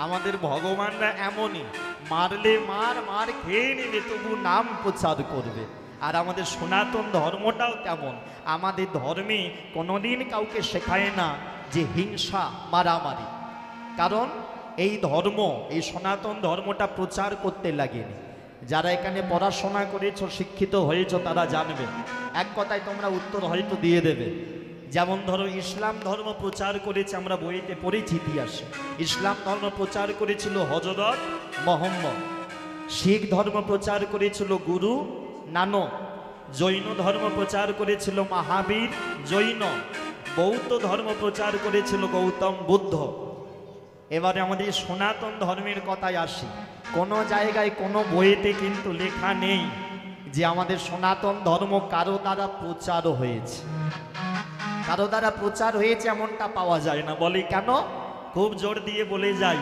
আমাদের ভগবানরা এমনই, মারলে মার, মার খেয়ে নিলে তবু নাম প্রচার করবে। আর আমাদের সনাতন ধর্মটাও তেমন, আমাদের ধর্মে কোনোদিন কাউকে শেখায় না যে হিংসা মারামারি। কারণ এই ধর্ম, এই সনাতন ধর্মটা প্রচার করতে লাগেনি। যারা এখানে পড়াশোনা করেছো, শিক্ষিত হয়েছো, তারা জানবে। এক কথায় তোমরা উত্তর হয়তো দিয়ে দেবে। যেমন ধরো, ইসলাম ধর্ম প্রচার করেছে, আমরা বইতে পড়েছি ইতিহাসে, ইসলাম ধর্ম প্রচার করেছিল হযরত মুহাম্মদ। শিখ ধর্ম প্রচার করেছিল গুরু নানক। জৈন ধর্ম প্রচার করেছিল মহাবীর জৈন। বৌদ্ধ ধর্ম প্রচার করেছিল গৌতম বুদ্ধ। এবারে আমাদের সনাতন ধর্মের কথায় আসি। কোনো জায়গায় কোনো বইতে কিন্তু লেখা নেই যে আমাদের সনাতন ধর্ম কারো দ্বারা প্রচার হয়েছে। কারো দ্বারা প্রচার হয়েছে এমনটা পাওয়া যায় না। বলি কেন? খুব জোর দিয়ে বলে যাই,